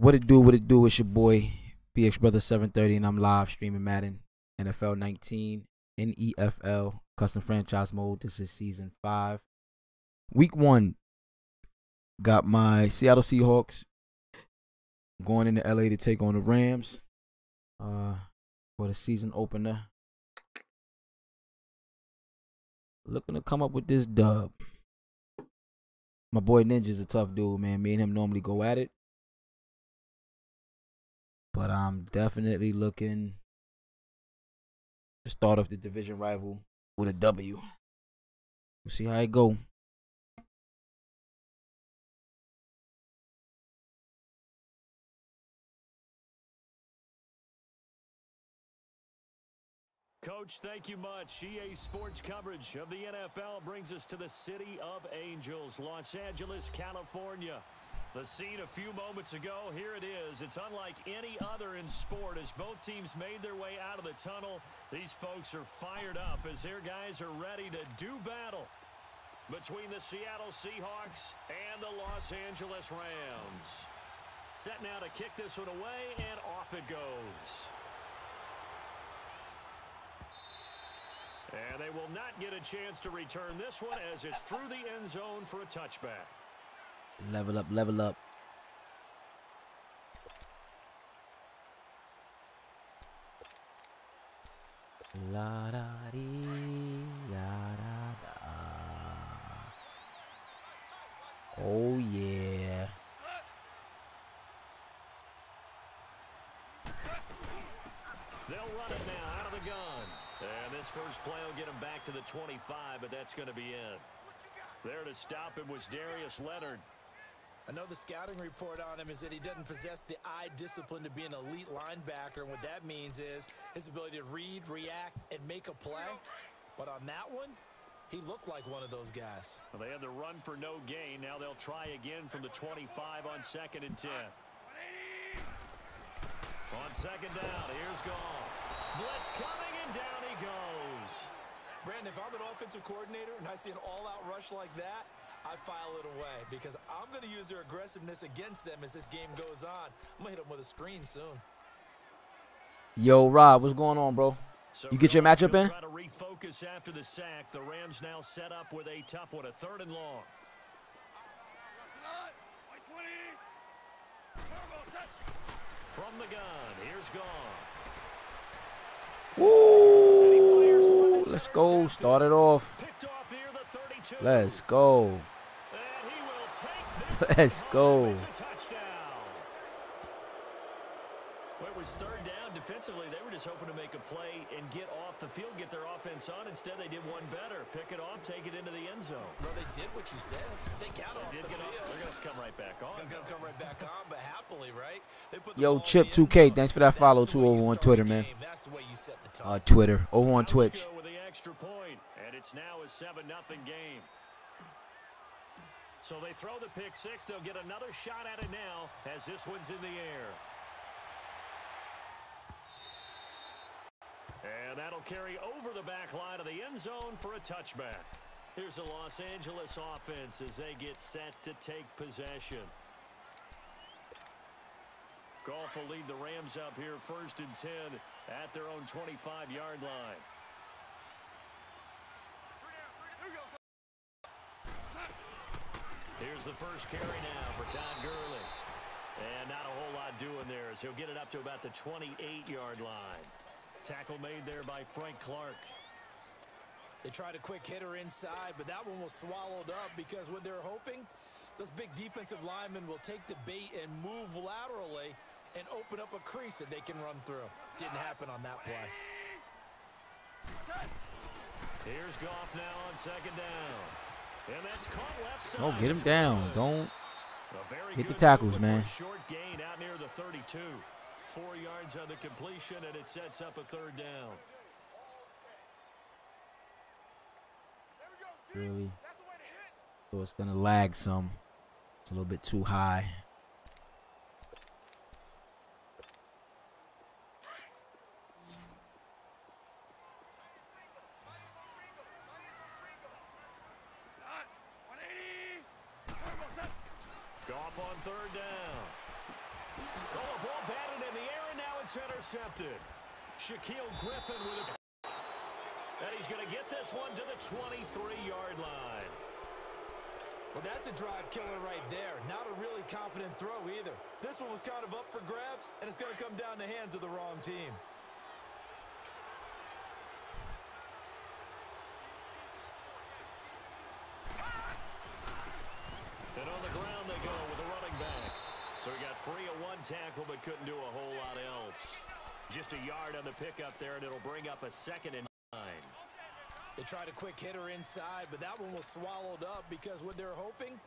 What it do? What it do? It's your boy PX Brother 730, and I'm live streaming Madden NFL 19 NEFL custom franchise mode. This is season 5, week 1. Got my Seattle Seahawks going into LA to take on the Rams for the season opener. Looking to come up with this dub. My boy Ninja's a tough dude, man. Me and him normally go at it. But I'm definitely looking to start off the division rival with a W. We'll see how it go. Coach, thank you much. EA Sports coverage of the NFL brings us to the City of Angels, Los Angeles, California. The scene a few moments ago, here it is. It's unlike any other in sport as both teams made their way out of the tunnel. These folks are fired up as their guys are ready to do battle between the Seattle Seahawks and the Los Angeles Rams. Set now to kick this one away, and off it goes. And they will not get a chance to return this one as it's through the end zone for a touchback. Level up, level up. La da dee, la da da. Oh yeah. They'll run it now out of the gun. And this first play will get him back to the 25, but that's going to be it. There to stop him was Darius Leonard. I know the scouting report on him is that he doesn't possess the eye discipline to be an elite linebacker. And what that means is his ability to read, react, and make a play. But on that one, he looked like one of those guys. Well, they had the run for no gain. Now they'll try again from the 25 on 2nd and 10. On 2nd down, here's Goff. Blitz coming, and down he goes. Brandon, if I'm an offensive coordinator and I see an all-out rush like that, I file it away because I'm going to use their aggressiveness against them as this game goes on. I'm going to hit them with a screen soon. Yo, Rob, what's going on, bro? You get your matchup in? Try to refocus after the sack. The Rams now set up with a tough one, a 3rd and long. From the gun, here's Goff. Woo! Let's go. Start it off. Let's go. Let's go. It was 3rd down. Defensively, they were just hoping to make a play and get off the field, get their offense on. Instead, they did one better. Pick it off, take it into the end zone. Well, they did what you said. They got off the field. They're going to come right back on. They're going to come right back on, but happily, right? Yo, Chip 2K, thanks for that follow, too, over on Twitter, man. That's the way you set the tone. Twitter, over on Twitch. With the extra point, and it's now a 7-0 game. So they throw the pick 6. They'll get another shot at it now as this one's in the air. And that'll carry over the back line of the end zone for a touchback. Here's the Los Angeles offense as they get set to take possession. Goff will lead the Rams up here 1st and 10 at their own 25-yard line. Here's the first carry now for Todd Gurley. And not a whole lot doing there as he'll get it up to about the 28-yard line. Tackle made there by Frank Clark. They tried a quick hitter inside, but that one was swallowed up because what they're hoping, those big defensive linemen will take the bait and move laterally and open up a crease that they can run through. Didn't happen on that play. Here's Goff now on 2nd down. And that's caught left side. Oh, get him down. Don't hit the tackles, man. Short gain out near the 32. 4 yards on the completion, and it sets up a 3rd down. Really? So it's going to lag some. It's a little bit too high. Goff on 3rd down. Oh, a ball batted in the air, and now it's intercepted. Shaquille Griffin with it. And he's going to get this one to the 23-yard line. Well, that's a drive killer right there. Not a really confident throw either. This one was kind of up for grabs, and it's going to come down the hands of the wrong team. And on the ground they go with a running back. So he got free of one tackle but couldn't do a whole lot else. Just a yard on the pickup there, and it'll bring up a 2nd and 9. They tried a quick hitter inside, but that one was swallowed up because what they're hoping,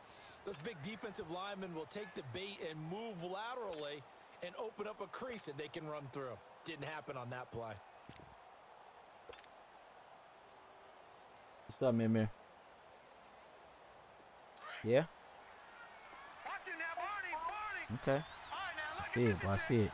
those big defensive linemen will take the bait and move laterally and open up a crease that they can run through. Didn't happen on that play. What's up, man? Yeah? Okay. I see it, boy. I see it.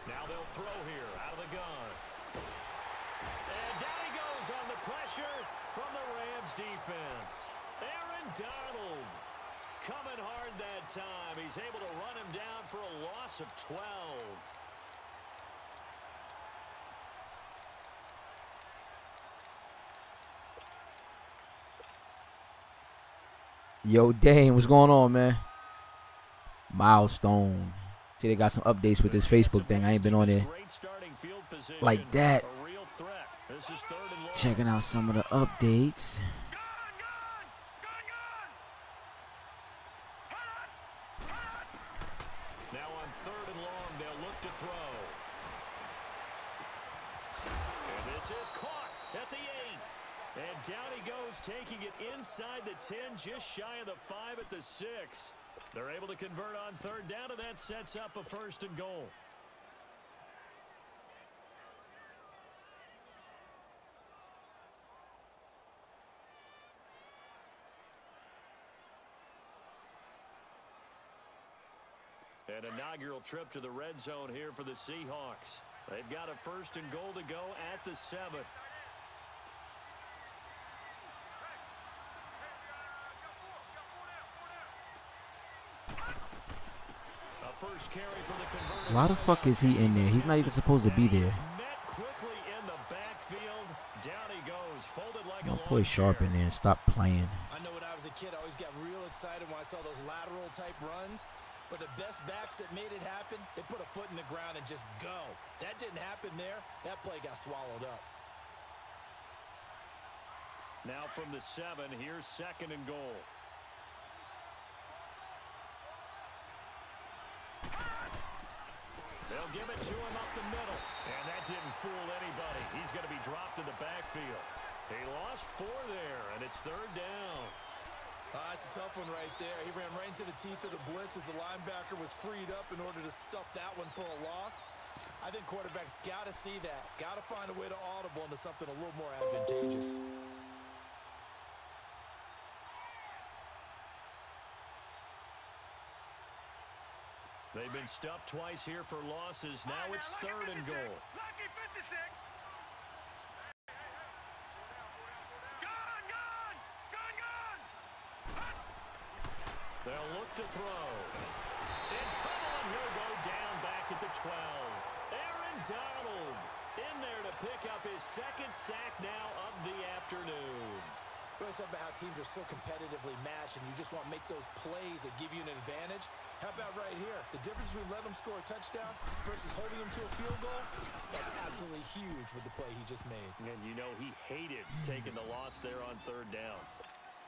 Now they'll throw here out of the gun. And down he goes on the pressure from the Rams defense. Aaron Donald coming hard that time. He's able to run him down for a loss of 12. Yo, Dane, what's going on, man? Milestone. See, they got some updates with this Facebook thing. I ain't been on there like that. Checking out some of the updates. Now on 3rd and long, they'll look to throw. And this is caught at the 8. And down he goes, taking it inside the 10, just shy of the 5 at the 6. They're able to convert on 3rd down, and that sets up a 1st and goal. An inaugural trip to the red zone here for the Seahawks. They've got a 1st and goal to go at the 7. First carry for the converted. Why the fuck is he in there? He's not even supposed to be there. Met quickly in the backfield. Down he goes, folded like I'll put Sharp in there and stop playing. I know when I was a kid, I always got real excited when I saw those lateral type runs. But the best backs that made it happen, they put a foot in the ground and just go. That didn't happen there. That play got swallowed up. Now from the 7, here's 2nd and goal. They'll give it to him up the middle. And that didn't fool anybody. He's going to be dropped in the backfield. He lost 4 there, and it's 3rd down. That's a tough one right there. He ran right into the teeth of the blitz as the linebacker was freed up in order to stuff that one for a loss. I think quarterbacks got to see that. Got to find a way to audible into something a little more advantageous. They've been stuffed twice here for losses. Now it's 3rd and goal. They'll look to throw. In trouble, and he'll go down back at the 12. Aaron Donald in there to pick up his 2nd sack now of the afternoon. We're talking about how teams are so competitively matched, and you just want to make those plays that give you an advantage. How about right here? The difference between letting them score a touchdown versus holding them to a field goal, that's absolutely huge with the play he just made. And you know he hated taking the loss there on 3rd down.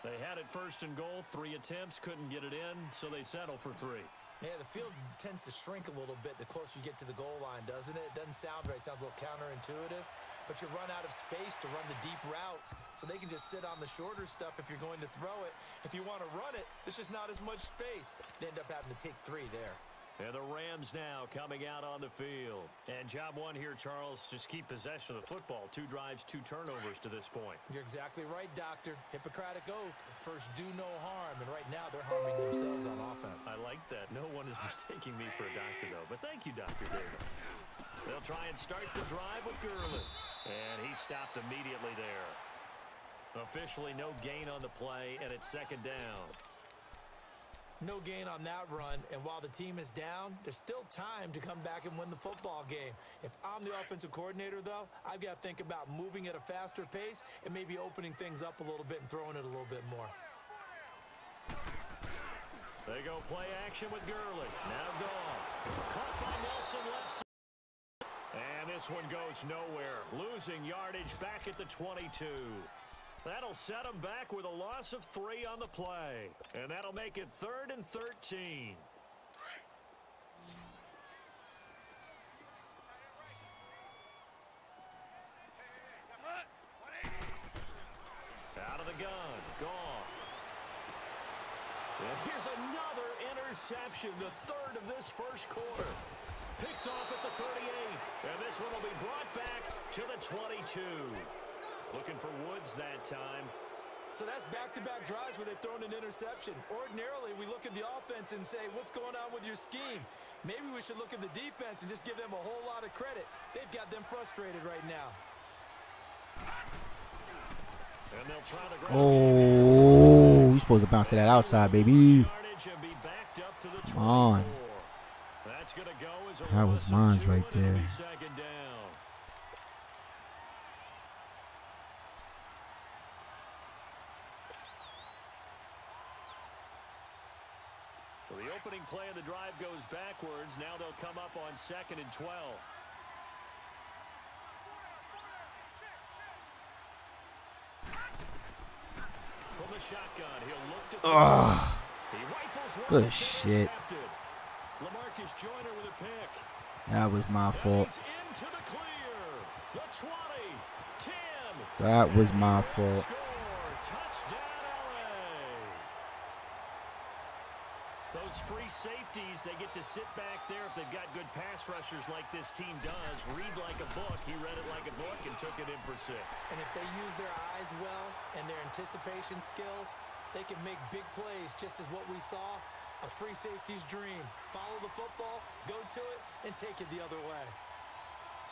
They had it 1st and goal, 3 attempts, couldn't get it in, so they settle for 3. Yeah, the field tends to shrink a little bit the closer you get to the goal line, doesn't it? It doesn't sound right. It sounds a little counterintuitive. But you run out of space to run the deep routes, so they can just sit on the shorter stuff if you're going to throw it. If you want to run it, there's just not as much space. They end up having to take 3 there. And the Rams now coming out on the field. And job 1 here, Charles, just keep possession of the football. 2 drives, 2 turnovers to this point. You're exactly right, Doctor. Hippocratic oath. First, do no harm. And right now, they're harming themselves on offense. I like that. No one is mistaking me for a doctor, though. But thank you, Dr. Davis. They'll they'll try and start the drive with Gurley. And he stopped immediately there. Officially no gain on the play, and it's second down. No gain on that run, and while the team is down, there's still time to come back and win the football game. If I'm the offensive coordinator, though, I've got to think about moving at a faster pace and maybe opening things up a little bit and throwing it a little bit more. They go play action with Gurley. Now Goff. Caught by Nelson left side. And this one goes nowhere. Losing yardage back at the 22. That'll set them back with a loss of 3 on the play. And that'll make it 3rd and 13. Out of the gun. Goff. And here's another interception, the 3rd of this first quarter. Picked off at the 38. And this one will be brought back to the 22. Looking for Woods that time. So that's back-to-back drives where they've thrown an interception. Ordinarily, we look at the offense and say, what's going on with your scheme? Maybe we should look at the defense and just give them a whole lot of credit. They've got them frustrated right now. And they'll try to Oh, you're supposed to bounce to that outside, baby. Come on. That was mine right there. So the opening play of the drive goes backwards. Now they'll come up on 2nd and 12. From the shotgun, he'll look to he rifles one. Good shit. LaMarcus Joyner with a pick. That was my fault. Into the clear. The 20, 10. That was my fault. Those free safeties, they get to sit back there if they've got good pass rushers like this team does. Read like a book. He read it like a book and took it in for 6. And if they use their eyes well and their anticipation skills, they can make big plays, just as what we saw, a free safety's dream. Follow the football, go to it, and take it the other way.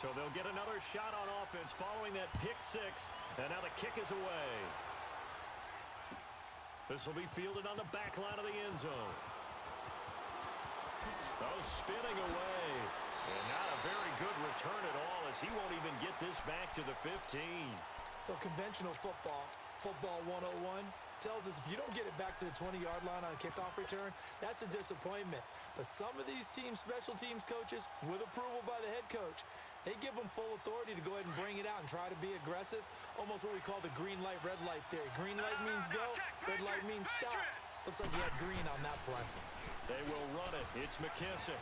So they'll get another shot on offense following that pick 6, and now the kick is away. This will be fielded on the back line of the end zone. Oh, spinning away. And not a very good return at all, as he won't even get this back to the 15. Well, conventional football 101, tells us if you don't get it back to the 20-yard line on a kickoff return, that's a disappointment. But some of these special teams coaches, with approval by the head coach, they give them full authority to go ahead and bring it out and try to be aggressive. Almost what we call the green light, red light theory. Green light means go, red light means stop. Looks like he had green on that play. They will run it. It's McKissick.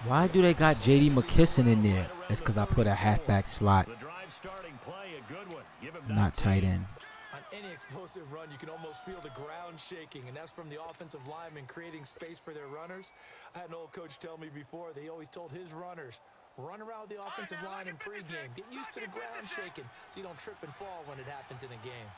Why do they got J.D. McKisson in there? It's because I put a halfback slot, The drive starting play, a good one. Give him not tight end. On any explosive run, you can almost feel the ground shaking, and that's from the offensive linemen creating space for their runners. I had an old coach tell me before, they always told his runners, run around the offensive line in pregame. Get used to the ground shaking so you don't trip and fall when it happens in a game.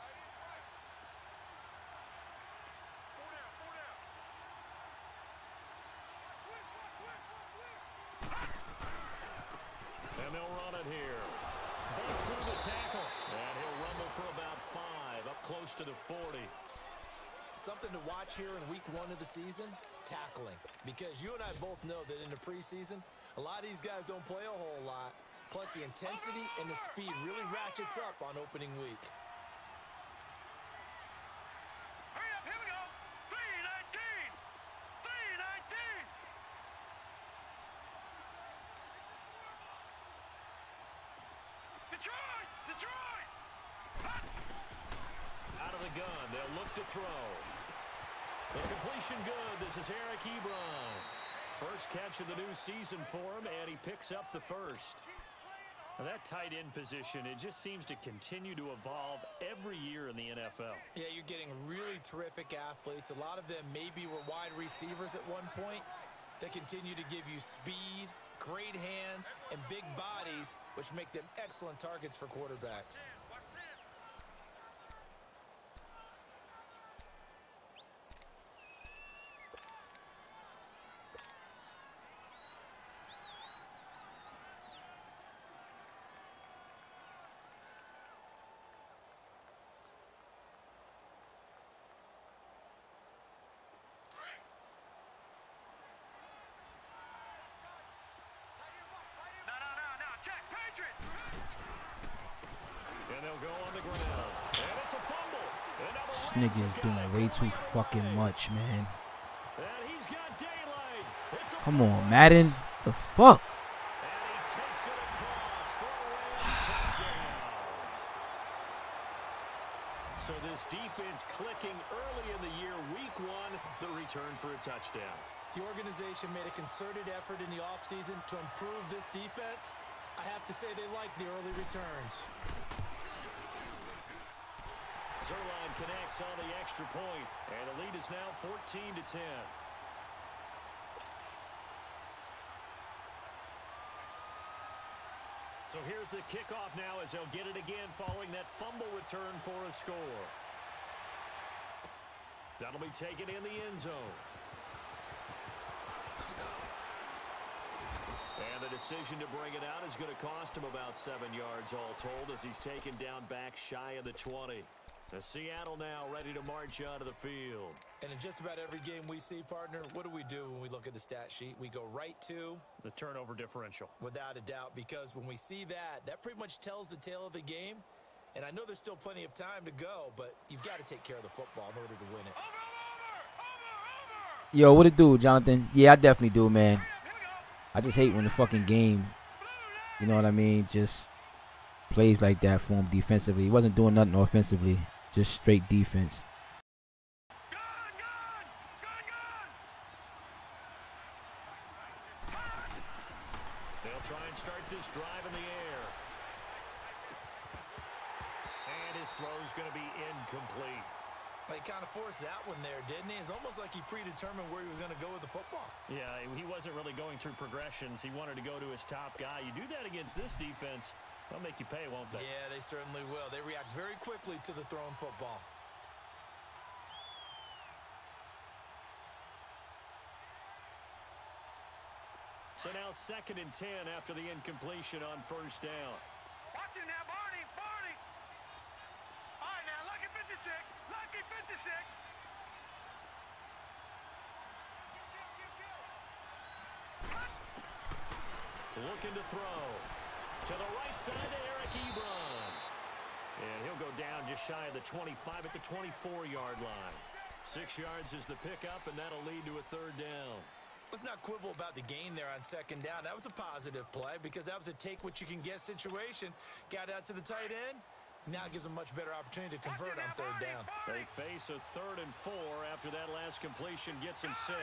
And they'll run it here. Bust through the tackle. And he'll rumble for about 5, up close to the 40. Something to watch here in week 1 of the season, tackling. Because you and I both know that in the preseason, a lot of these guys don't play a whole lot. Plus the intensity and the speed really ratchets up on opening week. Hurry up, here we go. 319. 319. Detroit! Detroit! Out of the gun, they'll look to throw. The completion good. This is Eric Ebron. First catch of the new season for him, and he picks up the first. Now that tight end position, it just seems to continue to evolve every year in the NFL. Yeah, you're getting really terrific athletes. A lot of them maybe were wide receivers at one point. They continue to give you speed, great hands, and big bodies, which make them excellent targets for quarterbacks. He'll go on the ground. And it's a fumble. This nigga is doing way too fucking much, man. And he's got daylight. It's a Come on, Madden. The fuck? And he takes it across for a Rams touchdown. So this defense clicking early in the year, week 1, the return for a touchdown. The organization made a concerted effort in the offseason to improve this defense. I have to say they like the early returns. Zerline connects on the extra point, and the lead is now 14-10. So here's the kickoff now as they'll get it again following that fumble return for a score. That'll be taken in the end zone. And the decision to bring it out is going to cost him about 7 yards all told as he's taken down back shy of the 20. The Seattle now ready to march onto the field. And in just about every game we see, partner, what do we do when we look at the stat sheet? We go right to the turnover differential. Without a doubt, because when we see that, that pretty much tells the tale of the game. And I know there's still plenty of time to go, but you've got to take care of the football in order to win it. Yo, what it do, Jonathan? Yeah, I definitely do, man. I just hate when the fucking game, you know what I mean, just plays like that for him defensively. He wasn't doing nothing offensively, just straight defense. They'll try and start this drive in the air. And his throw's going to be incomplete. He kind of forced that one there, didn't he? It's almost like he predetermined where he was going to go with the football. Yeah, he wasn't really going through progressions. He wanted to go to his top guy. You do that against this defense, they'll make you pay, won't they? Yeah, they certainly will. They react very quickly to the thrown football. So now 2nd and 10 after the incompletion on first down. Watch it now, Barney, Barney. All right, now, lucky 56, lucky 56. Looking to throw. To the right side to Eric Ebron. And he'll go down just shy of the 25 at the 24-yard line. 6 yards is the pickup, and that'll lead to a 3rd down. Let's not quibble about the gain there on 2nd down. That was a positive play because that was a take-what-you-can-get situation. Got out to the tight end. Now it gives them a much better opportunity to convert on 3rd down. They face a 3rd and 4 after that last completion gets them 6.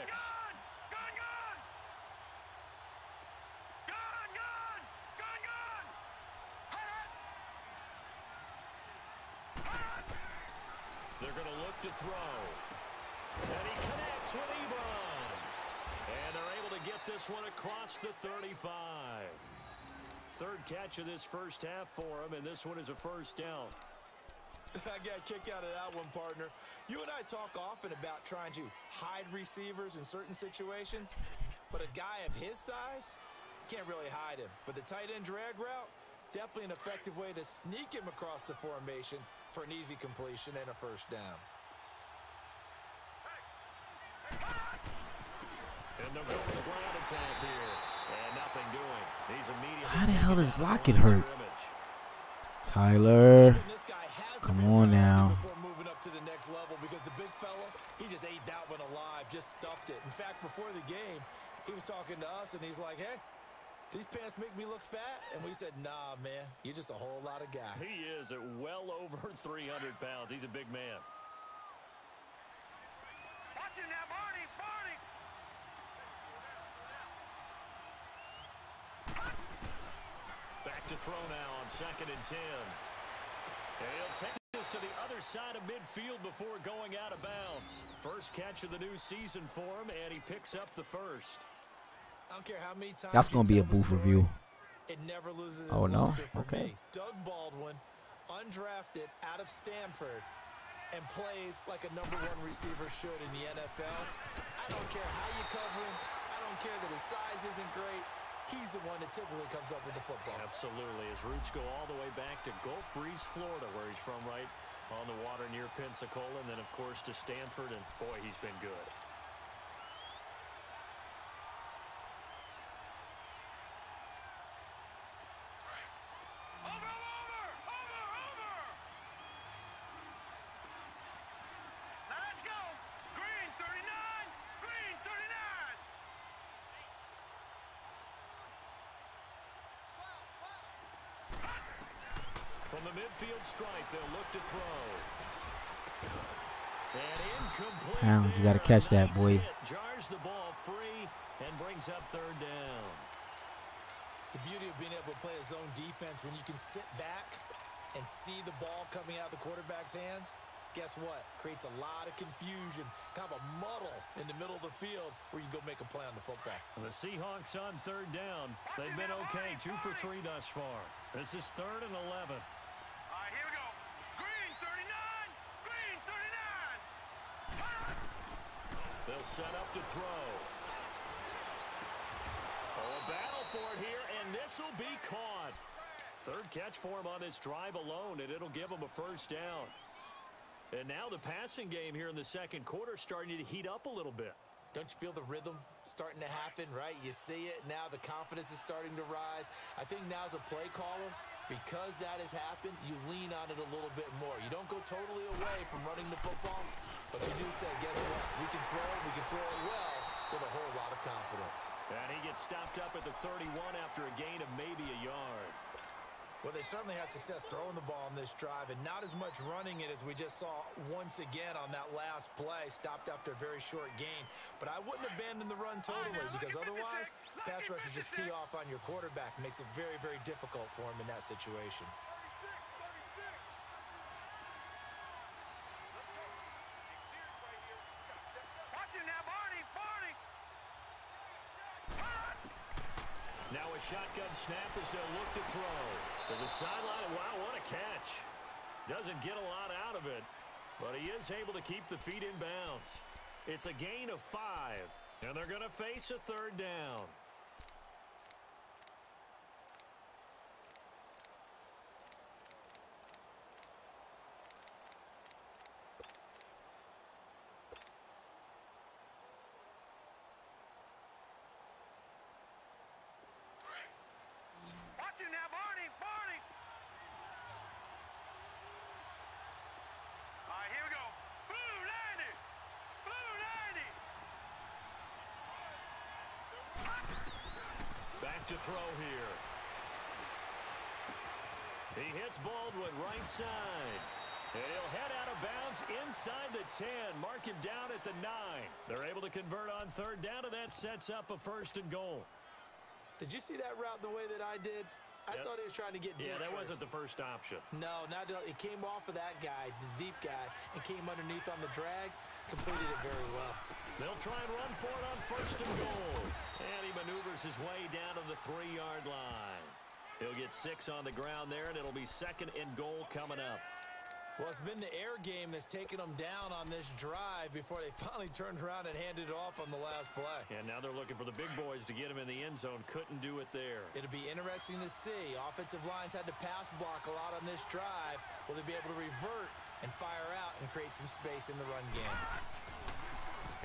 They're going to look to throw. And he connects with Ebron. And they're able to get this one across the 35. 3rd catch of this first half for him, and this one is a 1st down. I got a kick out of that one, partner. You and I talk often about trying to hide receivers in certain situations, but a guy of his size can't really hide him. But the tight end drag route, definitely an effective way to sneak him across the formation for an easy completion and a 1st down. And they'll go for the ground attack here. And nothing doing. He's immediately How the hell does Lockett hurt? Tyler. Come on now. Before moving up to the next level, because the big fella, he just ate that one alive, just stuffed it. In fact, before the game, he was talking to us, and he's like, hey, these pants make me look fat? And we said, nah, man, you're just a whole lot of guy. He is at well over 300 pounds. He's a big man. Watch it now, Barney, Barney. Back to throw now on 2nd and 10. And he'll take this to the other side of midfield before going out of bounds. First catch of the new season for him, and he picks up the 1st. I don't care how many times That's going to be a booth review. It never loses its Oh, no? luster for Okay. me. Doug Baldwin, undrafted out of Stanford, and plays like a #1 receiver should in the NFL. I don't care how you cover him. I don't care that his size isn't great. He's the one that typically comes up with the football. Absolutely. His roots go all the way back to Gulf Breeze, Florida, where he's from, right on the water near Pensacola, and then, of course, to Stanford, and, boy, he's been good. From the midfield stripe, they'll look to throw. And incomplete. Pounds, you got to catch that, Nice boy. hit. Jars the ball free and brings up third down. The beauty of being able to play a zone defense when you can sit back and see the ball coming out of the quarterback's hands, guess what? Creates a lot of confusion, kind of a muddle in the middle of the field where you can go make a play on the football. The Seahawks on third down. They've been okay, 2 for 3 thus far. This is 3rd and 11. All right, here we go. Green 39. Green 39. They'll set up to throw. Oh, a battle for it here, and this will be caught. Third catch for him on this drive alone, and it'll give him a first down. And now the passing game here in the second quarter starting to heat up a little bit. Don't you feel the rhythm starting to happen, right? You see it now, the confidence is starting to rise. I think now as a play caller, because that has happened, you lean on it a little bit more. You don't go totally away from running the football, but you do say, guess what? We can throw it well with a whole lot of confidence. And he gets stopped up at the 31 after a gain of maybe a yard. Well, they certainly had success throwing the ball in this drive and not as much running it as we just saw once again on that last play, stopped after a very short gain. But I wouldn't abandon the run totally because otherwise, pass rushers just tee off on your quarterback. Makes it very, very difficult for him in that situation. Watch it now, Barney. Barney. Now a shotgun snap as they'll look to throw. To the sideline. Wow, what a catch. Doesn't get a lot out of it, but he is able to keep the feet in bounds. It's a gain of 5, and they're going to face a third down. Watch it now, Barney. Barney. All right, here we go. Blue 90. Blue 90. Back to throw here. He hits Baldwin right side. And he'll head out of bounds inside the 10. Mark him down at the 9. They're able to convert on third down, and that sets up a 1st and goal. Did you see that route the way that I did? I thought he was trying to get deep. Yeah, that first. wasn't the first option. No, it came off of that guy, the deep guy, and came underneath on the drag. Completed it very well. They'll try and run for it on 1st and goal. And he maneuvers his way down to the 3-yard line. He'll get 6 on the ground there, and it'll be 2nd and goal coming up. Well, it's been the air game that's taken them down on this drive before they finally turned around and handed it off on the last play. And now they're looking for the big boys to get him in the end zone. Couldn't do it there. It'll be interesting to see. Offensive lines had to pass block a lot on this drive. Will they be able to revert and fire out and create some space in the run game?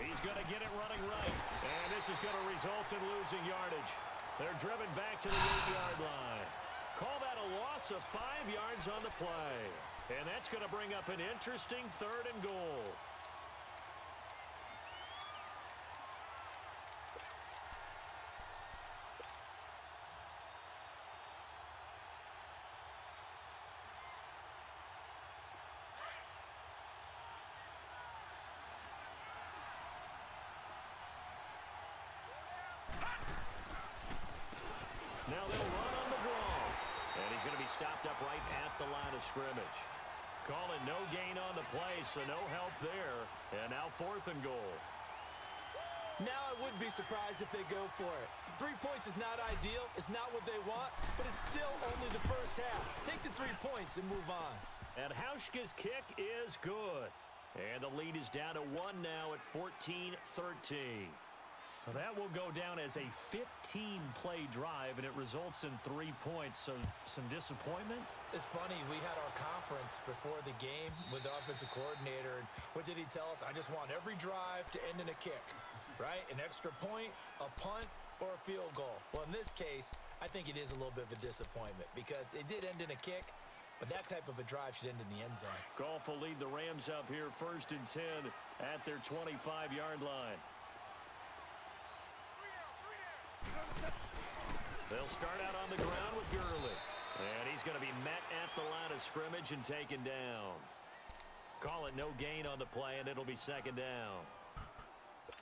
He's going to get it running right. And this is going to result in losing yardage. They're driven back to the 8-yard line. Call that a loss of 5 yards on the play. And that's going to bring up an interesting 3rd and goal. Now they'll run on the draw. And he's going to be stopped up right at the line of scrimmage. Calling no gain on the play, so no help there. And now 4th and goal. Now I would be surprised if they go for it. 3 points is not ideal. It's not what they want, but it's still only the first half. Take the 3 points and move on. And Hauschka's kick is good. And the lead is down to 1 now at 14-13. Well, that will go down as a 15-play drive, and it results in 3 points. So some disappointment. It's funny, we had our conference before the game with the offensive coordinator, and what did he tell us? I just want every drive to end in a kick, right? An extra point, a punt, or a field goal. Well, in this case, I think it is a little bit of a disappointment because it did end in a kick, but that type of a drive should end in the end zone. Goff will lead the Rams up here 1st and 10 at their 25-yard line. They'll start out on the ground with Gurley. And he's going to be met at the line of scrimmage and taken down. Call it no gain on the play, and it'll be second down.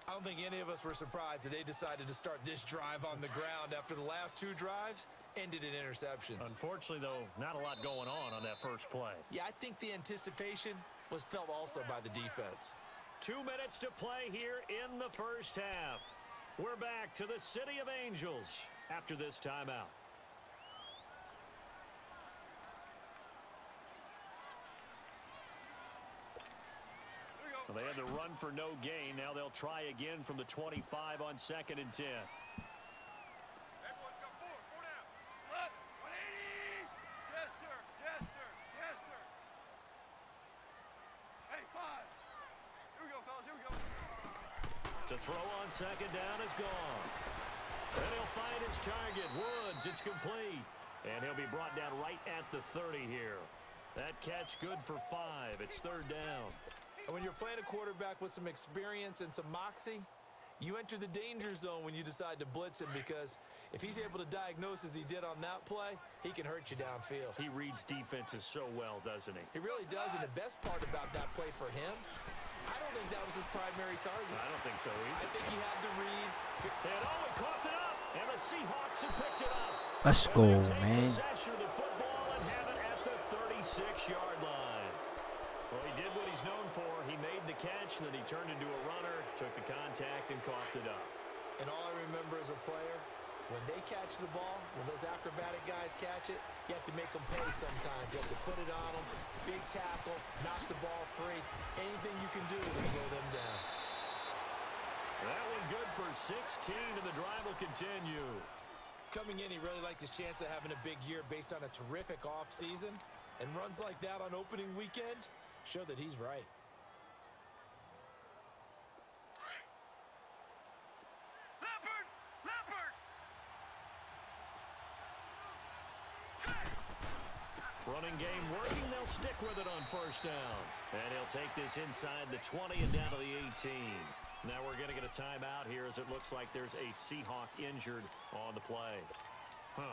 I don't think any of us were surprised that they decided to start this drive on the ground after the last 2 drives ended in interceptions. Unfortunately, though, not a lot going on that first play. Yeah, I think the anticipation was felt also by the defense. 2 minutes to play here in the first half. We're back to the City of Angels after this timeout. Well, they had the run for no gain. Now they'll try again from the 25 on 2nd and 10. Everyone's got 4 down. What? 180. Yes, sir. Yes, sir. Yes, sir. Hey, 5. Here we go, fellas. Here we go. To throw on 2nd down is gone. And he'll find his target. Woods, it's complete. And he'll be brought down right at the 30 here. That catch good for 5. It's 3rd down. And when you're playing a quarterback with some experience and some moxie, you enter the danger zone when you decide to blitz him, because if he's able to diagnose as he did on that play, he can hurt you downfield. He reads defenses so well, doesn't he? He really does, and the best part about that play for him, I don't think that was his primary target. I don't think so either. I think he had the read. And he coughed it up, and the Seahawks have picked it up. Let's go, man. Possession of the football and have it at the 36-yard line. Well, he did what he's known for. He made the catch, then he turned into a runner, took the contact, and coughed it up. And all I remember as a player, when they catch the ball, when those acrobatic guys catch it, you have to make them pay sometimes. You have to put it on them, big tackle, knock the ball free. Anything you can do to slow them down. That one good for 16, and the drive will continue. Coming in, he really liked his chance of having a big year based on a terrific offseason. And runs like that on opening weekend show that he's right. Leopard! Leopard! Running game working. They'll stick with it on 1st down. And he'll take this inside the 20 and down to the 18. Now we're going to get a timeout here as it looks like there's a Seahawk injured on the play.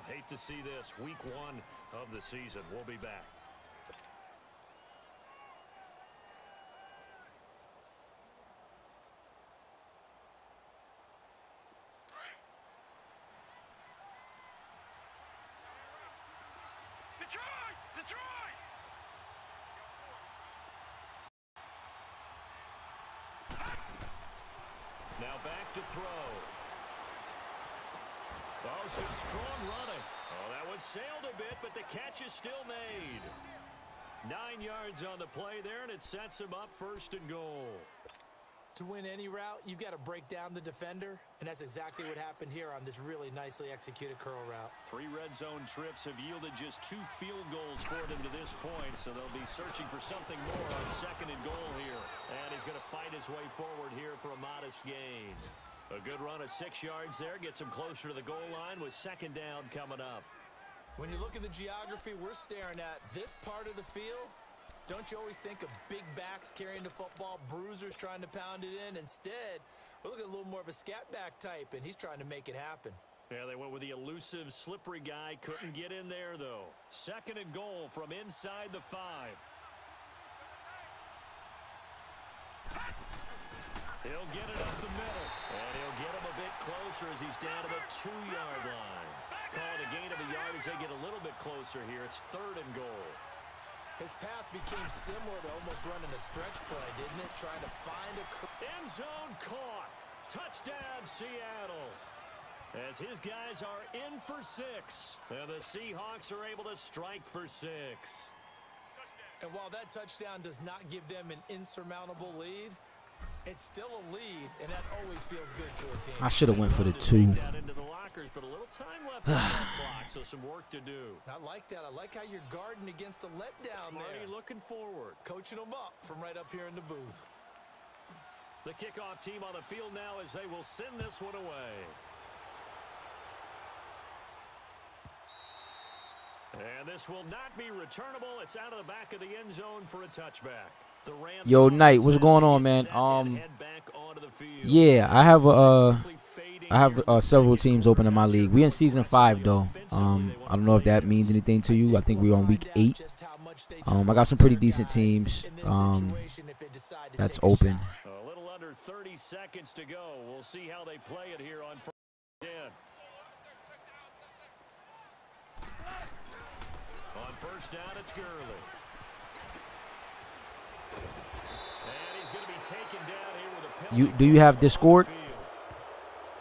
Hate to see this. Week 1 of the season. We'll be back. Detroit! Detroit! Now back to throw. Oh, some strong running. Oh, that one sailed a bit, but the catch is still made. 9 yards on the play there, and it sets him up 1st and goal. To win any route, you've got to break down the defender, and that's exactly what happened here on this really nicely executed curl route. 3 red zone trips have yielded just 2 field goals for them to this point, so they'll be searching for something more on 2nd and goal here. And he's going to fight his way forward here for a modest gain. A good run of 6 yards there gets him closer to the goal line with 2nd down coming up. When you look at the geography we're staring at, this part of the field, don't you always think of big backs carrying the football, bruisers trying to pound it in? Instead, we're looking at a little more of a scat back type, and he's trying to make it happen. Yeah, they went with the elusive, slippery guy. Couldn't get in there, though. 2nd and goal from inside the 5. He'll get it up the middle, and he'll get him a bit closer as he's down to the 2-yard line. Call it a gain of a yard as they get a little bit closer here. It's 3rd and goal. His path became similar to almost running a stretch play, didn't it? Trying to find a... End zone caught. Touchdown, Seattle. As his guys are in for 6. And the Seahawks are able to strike for 6. And while that touchdown does not give them an insurmountable lead, it's still a lead, and that always feels good to a team. I should have went for the 2. Down into the lockers, but a little time left on that clock, so some work to do. I like that. I like how you're guarding against a letdown there. Looking forward. Coaching them up from right up here in the booth. The kickoff team on the field now as they will send this one away. And this will not be returnable. It's out of the back of the end zone for a touchback. Yo, Knight, what's going on, man? Yeah, I have a I have several teams open in my league. We're in season 5 though. I don't know if that means anything to you. I think we're on week 8. I got some pretty decent teams that's open. A little under 30 seconds to go. We'll see how they play it here on first down. On first down, it's Gurley. And he's going to be taken down here with a penalty. Do you have Discord?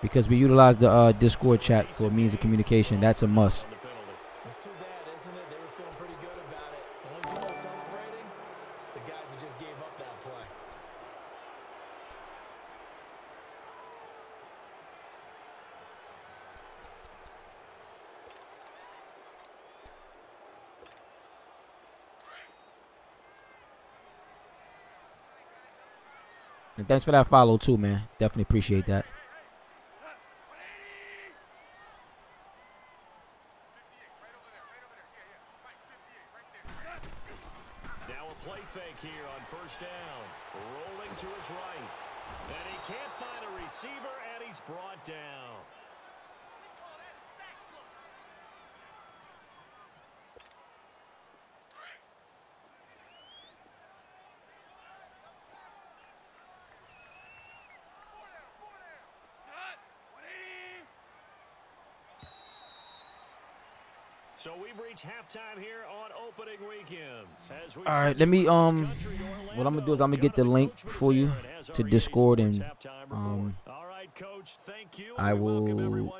Because we utilize the Discord chat for means of communication. That's a must. It's too bad, isn't it? They were feeling pretty good about it. Only people celebrating, the guys who just gave up that play. And thanks for that follow too, man. Definitely appreciate that. Now a play fake here on first down. Rolling to his right. And he can't find a receiver, and he's brought down. So we've reached halftime here on opening weekend. All right, let me what I'm gonna do is I'm gonna get the link for you to Discord, and I will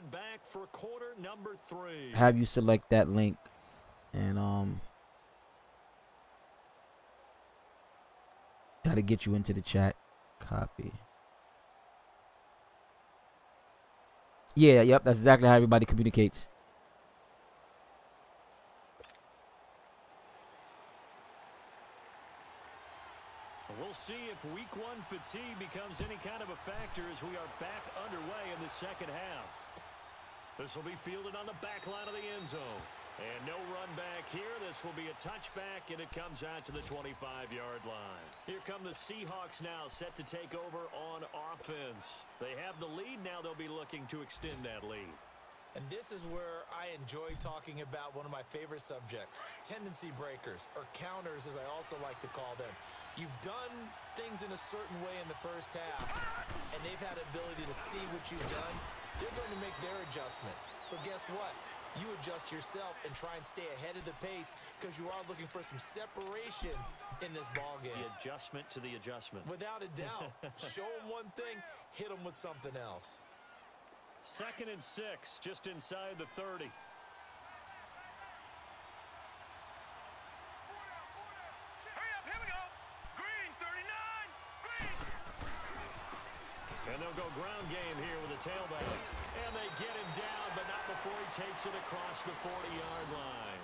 have you select that link, and that'll get you into the chat. Copy. Yeah, yep, that's exactly how everybody communicates. We'll see if week 1 fatigue becomes any kind of a factor as we are back underway in the second half. This will be fielded on the back line of the end zone. And no run back here. This will be a touchback, and it comes out to the 25-yard line. Here come the Seahawks now, set to take over on offense. They have the lead. Now they'll be looking to extend that lead. And this is where I enjoy talking about one of my favorite subjects, tendency breakers, or counters as I also like to call them. You've done things in a certain way in the first half, and they've had the ability to see what you've done. They're going to make their adjustments. So guess what? You adjust yourself and try and stay ahead of the pace because you are looking for some separation in this ball game. The adjustment to the adjustment. Without a doubt. Show them one thing, hit them with something else. 2nd and 6, just inside the 30. Here we go. Green, 39. Green. And they'll go ground game here with a tailback. And they get him down, but not before he takes it across the 40-yard line.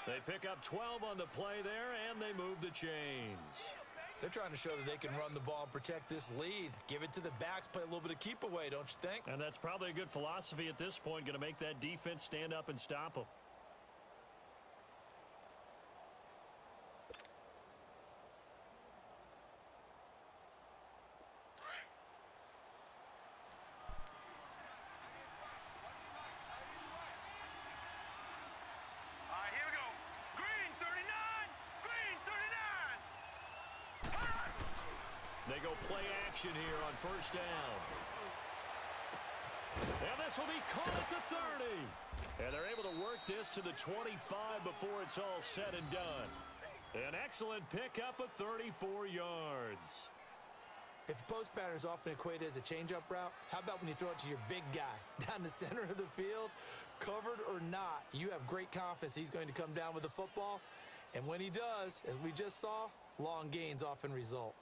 They pick up 12 on the play there, and they move the chains. They're trying to show that they can run the ball and protect this lead. Give it to the backs, play a little bit of keep away, don't you think? And that's probably a good philosophy at this point, going to make that defense stand up and stop them. All right, here we go. Green, 39. Green, 39. They go play action here on first down. And this will be caught at the 30. And they're able to work this to the 25 before it's all said and done. An excellent pickup of 34 yards. If the post pattern is often equated as a change-up route, how about when you throw it to your big guy down the center of the field? Covered or not, you have great confidence he's going to come down with the football. And when he does, as we just saw, long gains often result.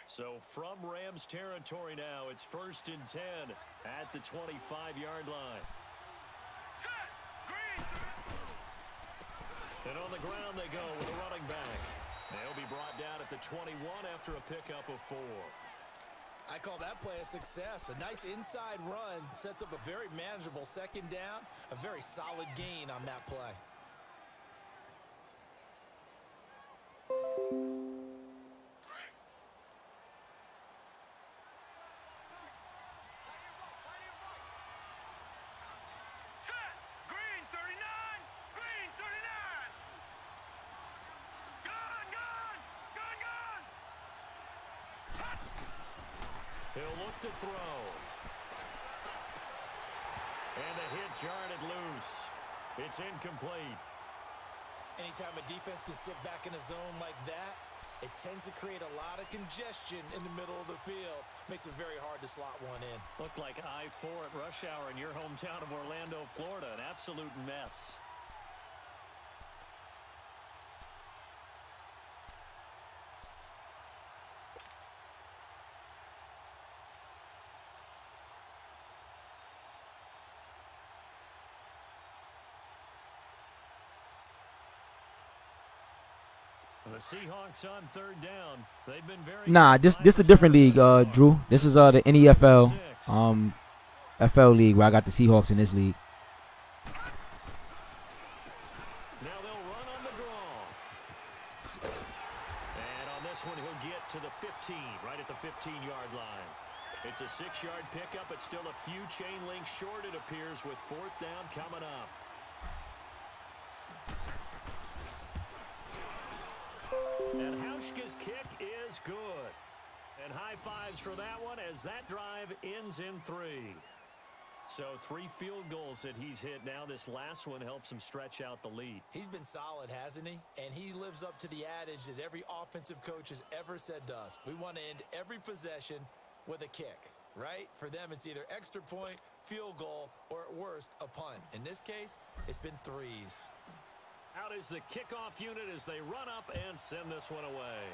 So from Rams territory now, it's 1st and 10 at the 25-yard line. Set. Green. And on the ground they go with a running back. They'll be brought down at the 21 after a pickup of 4. I call that play a success. A nice inside run sets up a very manageable second down. A very solid gain on that play. Set. Green 39. Green 39. Gun, gun, gun, gun. Hot. He'll look to throw. And the hit jarred it loose. It's incomplete. Anytime a defense can sit back in a zone like that, it tends to create a lot of congestion in the middle of the field. Makes it very hard to slot one in. Looked like I-4 at rush hour in your hometown of Orlando, Florida. An absolute mess. The Seahawks on third down. They've been very Nah, this a different league, Drew. This is the NEFL FL league where I got the Seahawks in this league. Now they'll run on the draw. And on this one, he'll get to the 15, right at the 15-yard line. It's a 6-yard pickup. It's still a few chain links short, it appears, with fourth down coming up. And Hauschka's kick is good. And high fives for that one as that drive ends in 3. So 3 field goals that he's hit now. This last one helps him stretch out the lead. He's been solid, hasn't he? And he lives up to the adage that every offensive coach has ever said to us. We want to end every possession with a kick, right? For them, it's either extra point, field goal, or at worst, a punt. In this case, it's been 3s. Out is the kickoff unit as they run up and send this one away.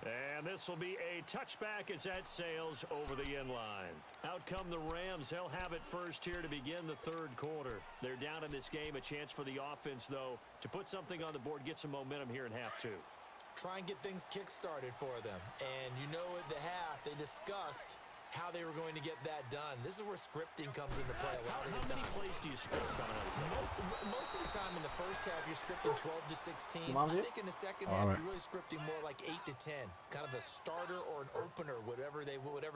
And this will be a touchback as that sails over the end line. Out come the Rams. They'll have it first here to begin the third quarter. They're down in this game. A chance for the offense, though, to put something on the board, get some momentum here in half 2. Try and get things kick-started for them. And you know at the half, they discussed how they were going to get that done. This is where scripting comes into play a lot of the time. How many plays do you script coming out of the Most of the time in the first half, you're scripting 12 to 16. I think in the second half, you're really scripting more like 8 to 10. Kind of a starter or an opener, whatever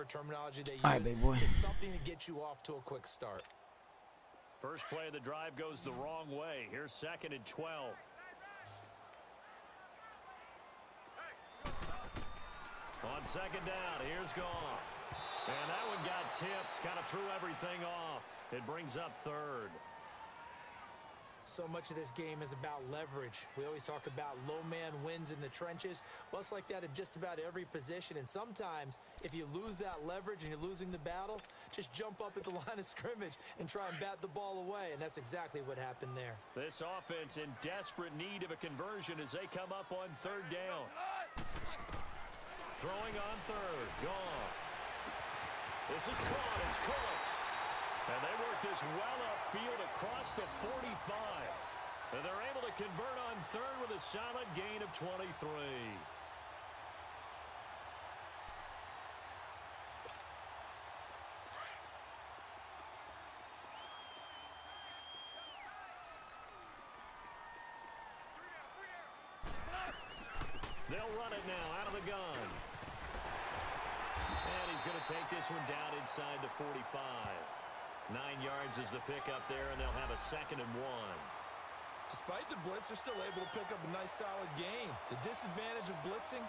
terminology they use. All right, big boy. Just something to get you off to a quick start. First play of the drive goes the wrong way. Here's 2nd and 12. On 2nd down, here's Goff. And that one got tipped, kind of threw everything off. It brings up 3rd. So much of this game is about leverage. We always talk about low man wins in the trenches. Well, it's like that in just about every position. And sometimes, if you lose that leverage and you're losing the battle, just jump up at the line of scrimmage and try and bat the ball away. And that's exactly what happened there. This offense in desperate need of a conversion as they come up on 3rd down. Throwing on 3rd. Goff. This is caught. It's Cooks. And they work this well upfield across the 45. And they're able to convert on 3rd with a solid gain of 23. They'll run it now out of the gun. And he's going to take this one down inside the 45. 9 yards is the pickup there, and they'll have a 2nd and 1. Despite the blitz, they're still able to pick up a nice, solid gain. The disadvantage of blitzing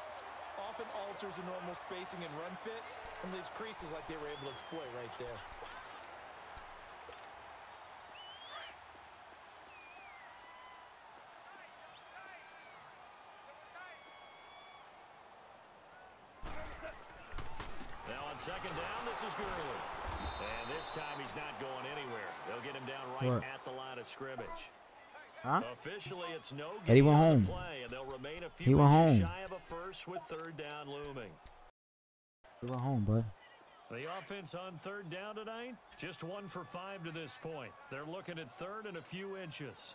often alters the normal spacing and run fits and leaves creases like they were able to exploit right there. Now on 2nd down, this is Gurley. And this time he's not going anywhere. They'll get him down right at the line of scrimmage. Huh? Officially, it's no Eddie gain went on home. the play, and they'll remain a He few went inches home. shy of a first with 3rd down looming. You went home, bud. The offense on 3rd down tonight, just 1 for 5 to this point. They're looking at 3rd and a few inches.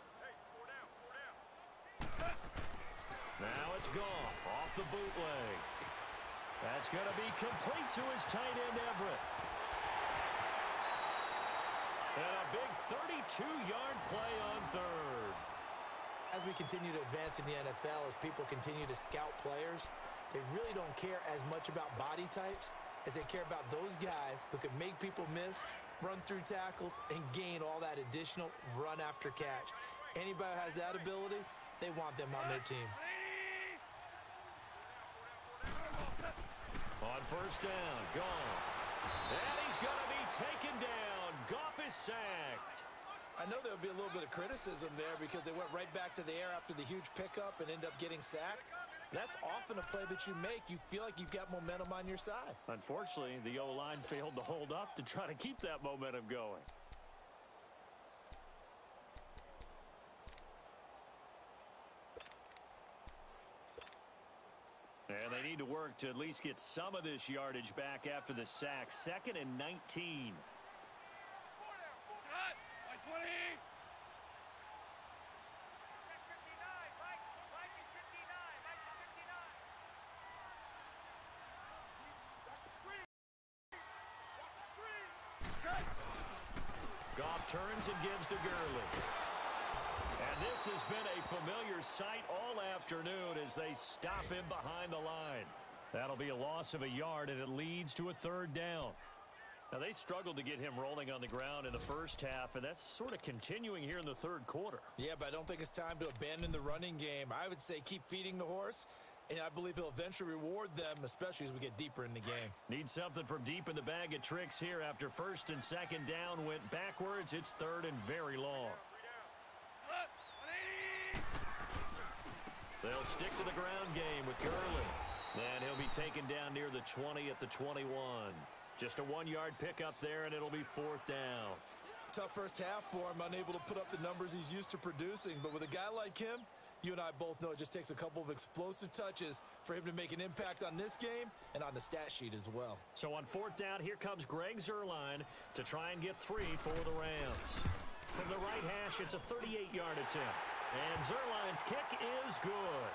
Now it's Goff off the bootleg. That's going to be complete to his tight end, Everett. And a big 32-yard play on third. As we continue to advance in the NFL, as people continue to scout players, they really don't care as much about body types as they care about those guys who can make people miss, run through tackles, and gain all that additional run after catch. Anybody who has that ability, they want them on their team. On first down, Goff. And he's going to be taken down. Goff is sacked. I know there'll be a little bit of criticism there because they went right back to the air after the huge pickup and ended up getting sacked. That's often a play that you make. You feel like you've got momentum on your side. Unfortunately, the O-line failed to hold up to try to keep that momentum going. And they need to work to at least get some of this yardage back after the sack. 2nd and 19. Goff turns and gives to Gurley. And this has been a familiar sight all afternoon as they stop him behind the line. That'll be a loss of a yard, and it leads to a 3rd down. Now, they struggled to get him rolling on the ground in the first half, and that's sort of continuing here in the 3rd quarter. Yeah, but I don't think it's time to abandon the running game. I would say keep feeding the horse, and I believe he'll eventually reward them, especially as we get deeper in the game. Need something from deep in the bag of tricks here after 1st and 2nd down went backwards. It's 3rd and very long. They'll stick to the ground game with Gurley. And he'll be taken down near the 20 at the 21. Just a 1-yard pickup there, and it'll be 4th down. Tough first half for him, unable to put up the numbers he's used to producing. But with a guy like him, you and I both know it just takes a couple of explosive touches for him to make an impact on this game and on the stat sheet as well. So on 4th down, here comes Greg Zuerlein to try and get 3 for the Rams. From the right hash, it's a 38-yard attempt. And Zuerlein's kick is good.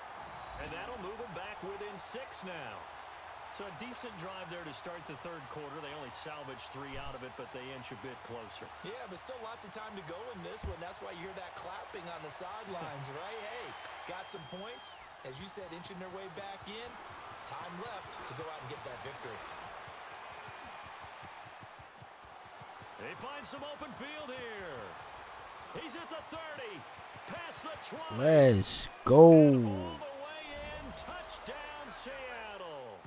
And that'll move them back within 6 now. So a decent drive there to start the 3rd quarter. They only salvaged 3 out of it, but they inch a bit closer. Yeah, but still lots of time to go in this one. That's why you hear that clapping on the sidelines, right? Hey, got some points. As you said, inching their way back in. Time left to go out and get that victory. They find some open field here. He's at the 30. Past the 20. Let's go. All the way in. Touchdown, Seattle.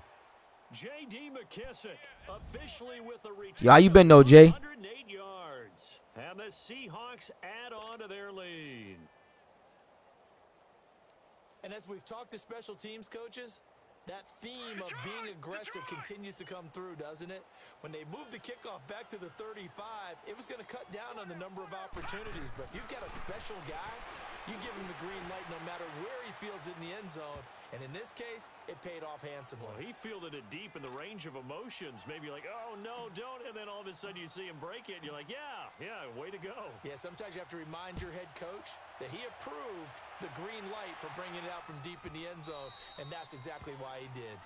J.D. McKissick officially with a return. Yeah, how you been, though, Jay? 108 yards. And the Seahawks add on to their lead. And as we've talked to special teams coaches, that theme of being aggressive continues to come through, doesn't it? When they moved the kickoff back to the 35, it was going to cut down on the number of opportunities. But if you've got a special guy, you give him the green light no matter where he fields it in the end zone. And in this case, it paid off handsomely. Well, he fielded it deep in the range of emotions. Maybe like, oh, no, don't. And then all of a sudden you see him break it. And you're like, yeah, way to go. Yeah, sometimes you have to remind your head coach that he approved the green light for bringing it out from deep in the end zone. And that's exactly why he did.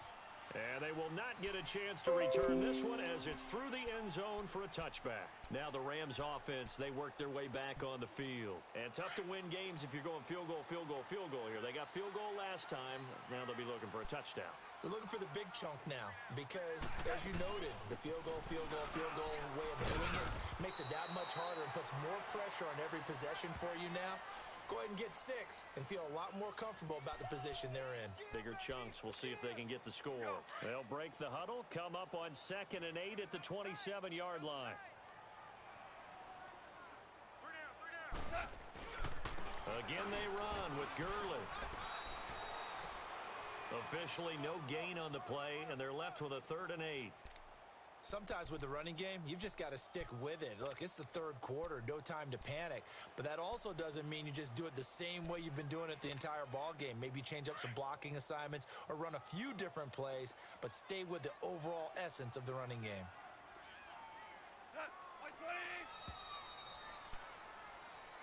And they will not get a chance to return this one as it's through the end zone for a touchback. Now the Rams offense, they work their way back on the field. And tough to win games if you're going field goal here. They got field goal last time. Now they'll be looking for a touchdown. They're looking for the big chunk now because, as you noted, the field goal way of doing it makes it that much harder and puts more pressure on every possession for you now. Go ahead and get 6 and feel a lot more comfortable about the position they're in. Bigger chunks. We'll see if they can get the score. They'll break the huddle, come up on 2nd and 8 at the 27-yard line. Again, they run with Gurley. Officially no gain on the play, and they're left with a 3rd and 8. Sometimes with the running game, you've just got to stick with it. Look, it's the 3rd quarter, no time to panic. But that also doesn't mean you just do it the same way you've been doing it the entire ball game. Maybe change up some blocking assignments or run a few different plays, but stay with the overall essence of the running game.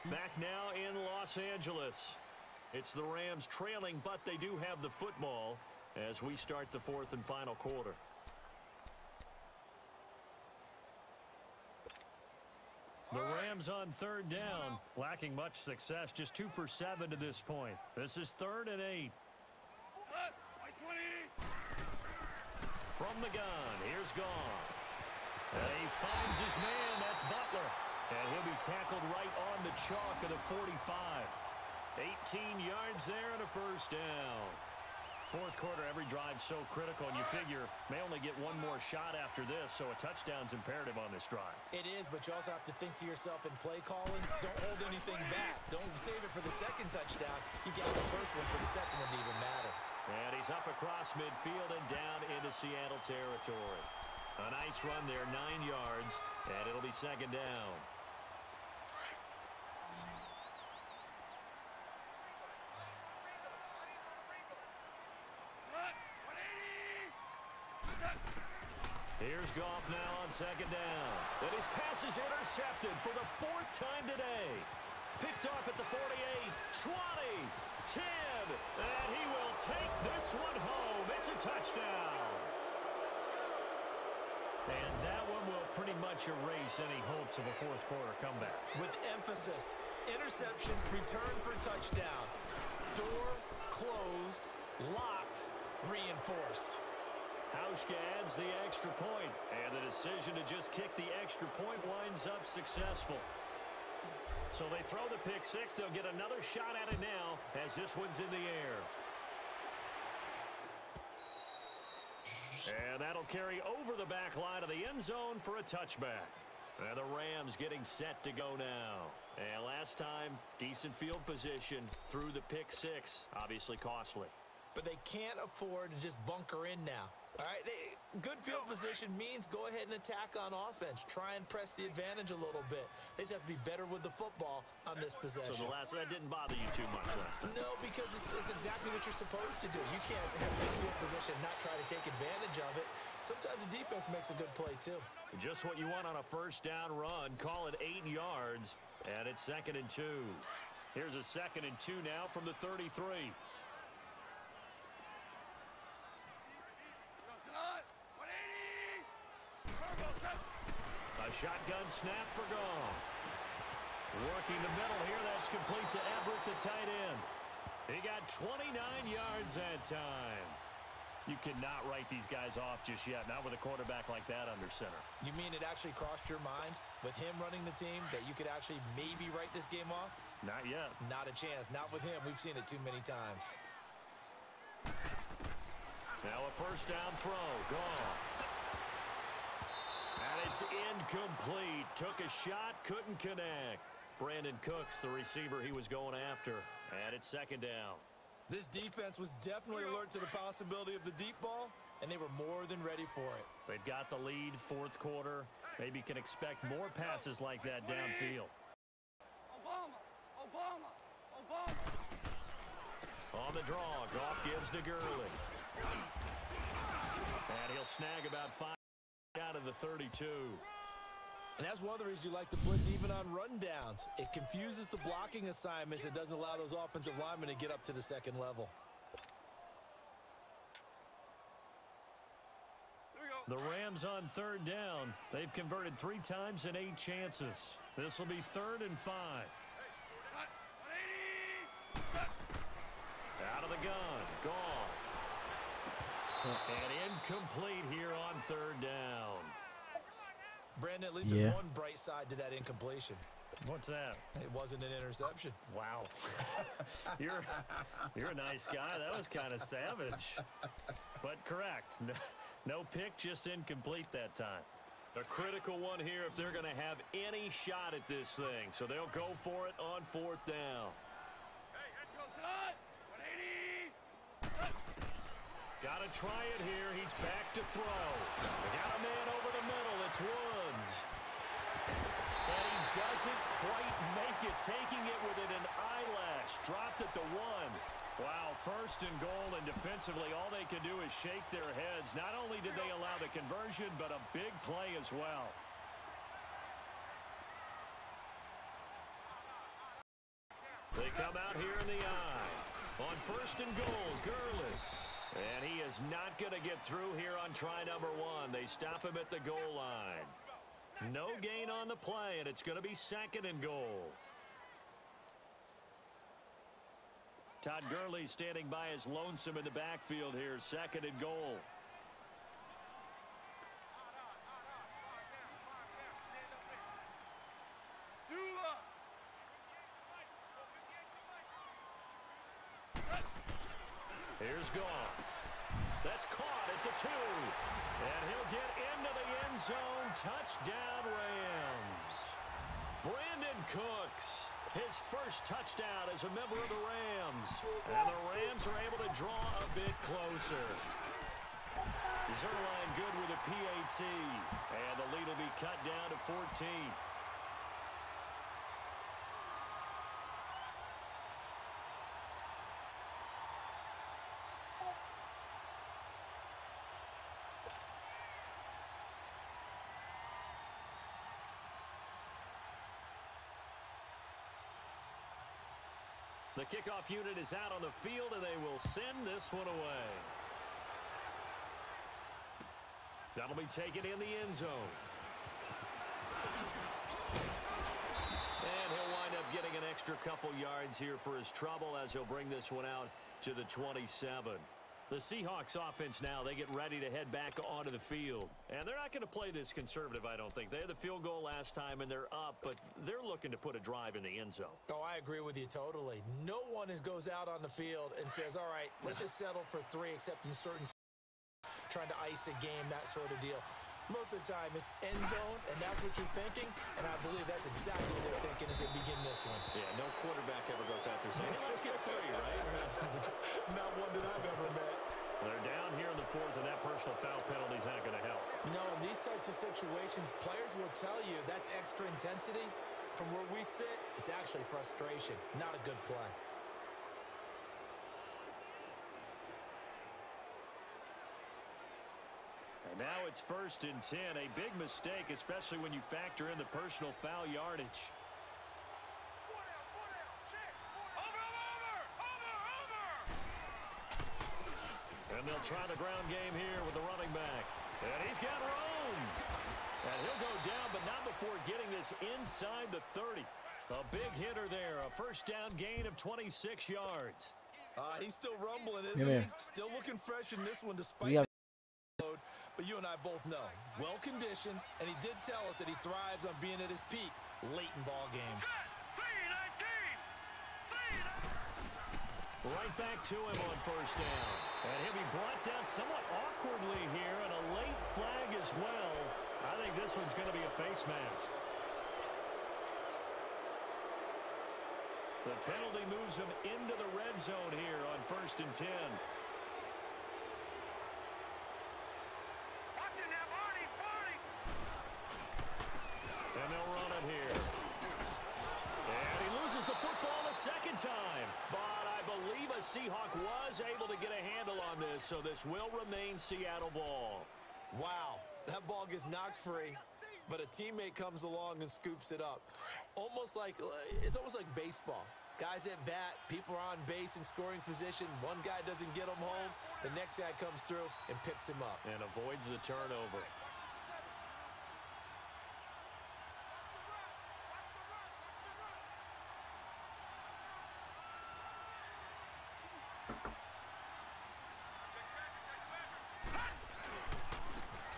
Back now in Los Angeles. It's the Rams trailing, but they do have the football as we start the fourth and final quarter. The Rams on third down, lacking much success, just 2 for 7 to this point. This is 3rd and 8. From the gun, here's Goff. And he finds his man, that's Butler. And he'll be tackled right on the chalk of the 45. 18 yards there and a first down. Fourth quarter, every drive so critical, and you figure may only get one more shot after this, so a touchdown's imperative on this drive. It is, but you also have to think to yourself in play calling, don't hold anything back. Don't save it for the second touchdown. You get the first one for the second one to even matter. And he's up across midfield and down into Seattle territory. A nice run there, 9 yards, and it'll be second down. Here's Goff now on second down. And his pass is intercepted for the 4th time today. Picked off at the 48, 20, 10, and he will take this one home. It's a touchdown. And that one will pretty much erase any hopes of a fourth quarter comeback. With emphasis, interception, return for touchdown. Door closed, locked, reinforced. Hauschka adds the extra point, and the decision to just kick the extra point winds up successful. So they throw the pick six. They'll get another shot at it now as this one's in the air. And that'll carry over the back line of the end zone for a touchback. And the Rams getting set to go now. And last time, decent field position through the pick six. Obviously costly. But they can't afford to just bunker in now. All right, good field position means go ahead and attack on offense. Try and press the advantage a little bit. They just have to be better with the football on this possession. So that didn't bother you too much last time? No, because it's exactly what you're supposed to do. You can't have good field position and not try to take advantage of it. Sometimes the defense makes a good play, too. Just what you want on a first down run. Call it 8 yards, and it's 2nd and 2. Here's a 2nd and 2 now from the 33. A shotgun snap for Goff. Working the middle here. That's complete to Everett, the tight end. He got 29 yards that time. You cannot write these guys off just yet, not with a quarterback like that under center. You mean it actually crossed your mind with him running the team that you could actually maybe write this game off? Not yet. Not a chance. Not with him. We've seen it too many times. Now a first down throw. Goff. And it's incomplete. Took a shot, couldn't connect. Brandon Cooks, the receiver he was going after. And it's 2nd down. This defense was definitely alert to the possibility of the deep ball, and they were more than ready for it. They've got the lead, 4th quarter. Maybe can expect more passes like that downfield. Obama. On the draw, Goff gives to Gurley. And he'll snag about 5 out of the 32. And that's one of the reasons you like to blitz even on rundowns. It confuses the blocking assignments. It doesn't allow those offensive linemen to get up to the second level. The Rams on 3rd down. They've converted 3 times in 8 chances. This will be 3rd and 5. Out of the gun. Goff. And incomplete here on 3rd down. Brandon, at least there's one bright side to that incompletion. What's that? It wasn't an interception. Wow. You're a nice guy. That was kind of savage. But correct. No pick, just incomplete that time. A critical one here if they're going to have any shot at this thing. So they'll go for it on 4th down. Got to try it here. He's back to throw. They got a man over the middle. It's Woods. And he doesn't quite make it, taking it within an eyelash. Dropped at the 1. Wow, 1st and goal, and defensively all they can do is shake their heads. Not only did they allow the conversion, but a big play as well. They come out here in the eye. first and goal. Gurley. And he is not going to get through here on try number 1. They stop him at the goal line. No gain on the play, and it's going to be second and goal. Todd Gurley standing by as lonesome in the backfield here. Second and goal. Here's Goff. That's caught at the 2. And he'll get into the end zone. Touchdown, Rams. Brandon Cooks, his first touchdown as a member of the Rams. And the Rams are able to draw a bit closer. Zerline good with a PAT. And the lead will be cut down to 14. The kickoff unit is out on the field, and they will send this one away. That'll be taken in the end zone. And he'll wind up getting an extra couple yards here for his trouble as he'll bring this one out to the 27. The Seahawks offense now, they get ready to head back onto the field. And they're not going to play this conservative, I don't think. They had the field goal last time, and they're up, but they're looking to put a drive in the end zone. Oh, I agree with you totally. No one goes out on the field and says, all right, let's just settle for 3, except in certain trying to ice a game, that sort of deal. Most of the time, it's end zone, and that's what you're thinking, and I believe that's exactly what they're thinking as they begin this one. Yeah, no quarterback ever goes out there saying, hey, let's get 3, right? Not one that I've ever met. They're down here in the 4th, and that personal foul penalty is not going to help. You know, in these types of situations, players will tell you that's extra intensity. From where we sit, it's actually frustration, not a good play. And now it's 1st and 10. A big mistake, especially when you factor in the personal foul yardage. And they'll try the ground game here with the running back. And he's got room. And he'll go down, but not before getting this inside the 30. A big hitter there. A first down gain of 26 yards. He's still rumbling, isn't he? Still looking fresh in this one despite the load. But you and I both know, well-conditioned, and he did tell us that he thrives on being at his peak late in ball games. Right back to him on first down. And he'll be brought down somewhat awkwardly here, and a late flag as well. I think this one's going to be a face mask. The penalty moves him into the red zone here on 1st and 10. And they'll run it here. And he loses the football the second time. But I believe a Seahawk was able to get a handle on this, so this will remain Seattle ball. Wow, that ball gets knocked free, but a teammate comes along and scoops it up. It's almost like baseball. Guys at bat, people are on base in scoring position. One guy doesn't get him home. The next guy comes through and picks him up. And avoids the turnover.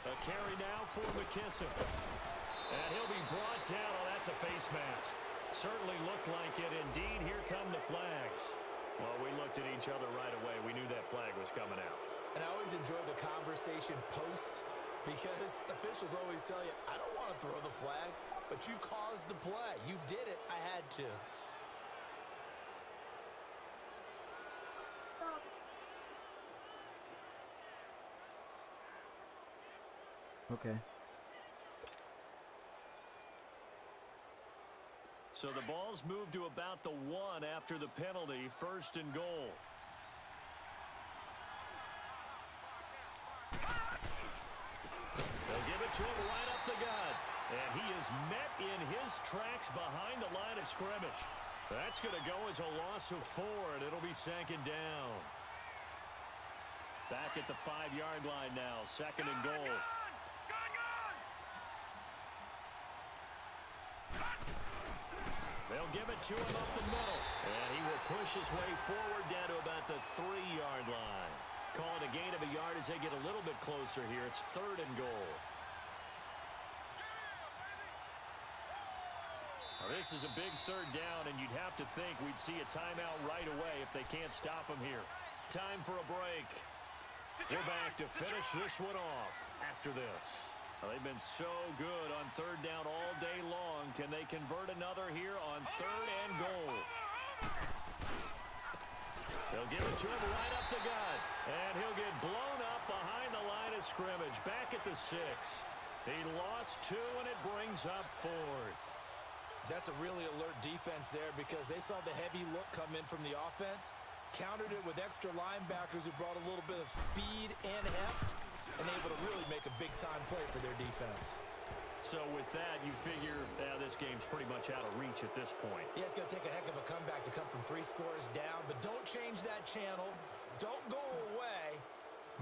A carry now for McKissick. And he'll be brought down. Oh, that's a face mask. Certainly looked like it. Indeed, here come the flags. Well, we looked at each other right away. We knew that flag was coming out. And I always enjoy the conversation post because officials always tell you, I don't want to throw the flag, but you caused the play. You did it. I had to. Okay. So the ball's moved to about the 1 after the penalty. 1st and goal. They'll give it to him right up the gut. And he is met in his tracks behind the line of scrimmage. That's going to go as a loss of 4, and it'll be second down. Back at the 5-yard line now, second and goal. They'll give it to him up the middle, and he will push his way forward down to about the 3-yard line. Call it a gain of a yard as they get a little bit closer here. It's third and goal. Now, this is a big third down, and you'd have to think we'd see a timeout right away if they can't stop him here. Time for a break. We're back to finish this one off after this. Well, they've been so good on third down all day long. Can they convert another here on third and goal? They'll give it to him right up the gut. And he'll get blown up behind the line of scrimmage. Back at the 6. He lost 2, and it brings up 4th. That's a really alert defense there because they saw the heavy look come in from the offense, countered it with extra linebackers who brought a little bit of speed and heft, and able to really make a big-time play for their defense. So with that, you figure this game's pretty much out of reach at this point. Yeah, it's going to take a heck of a comeback to come from 3 scores down, but don't change that channel. Don't go away.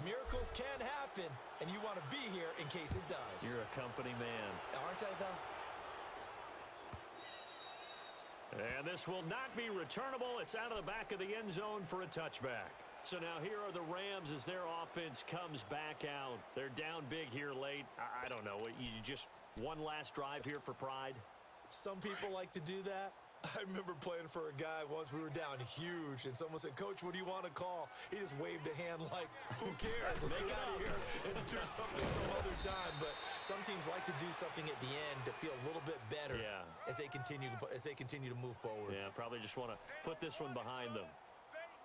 Miracles can happen, and you want to be here in case it does. You're a company man. Aren't I, though? And this will not be returnable. It's out of the back of the end zone for a touchback. So now here are the Rams as their offense comes back out. They're down big here late. I don't know. You just one last drive here for pride? Some people like to do that. I remember playing for a guy once. We were down huge, and someone said, "Coach, what do you want to call?" He just waved a hand like, "Who cares? Let's get out of here and do something some other time." But some teams like to do something at the end to feel a little bit better as they continue to move forward. Yeah, probably just want to put this one behind them.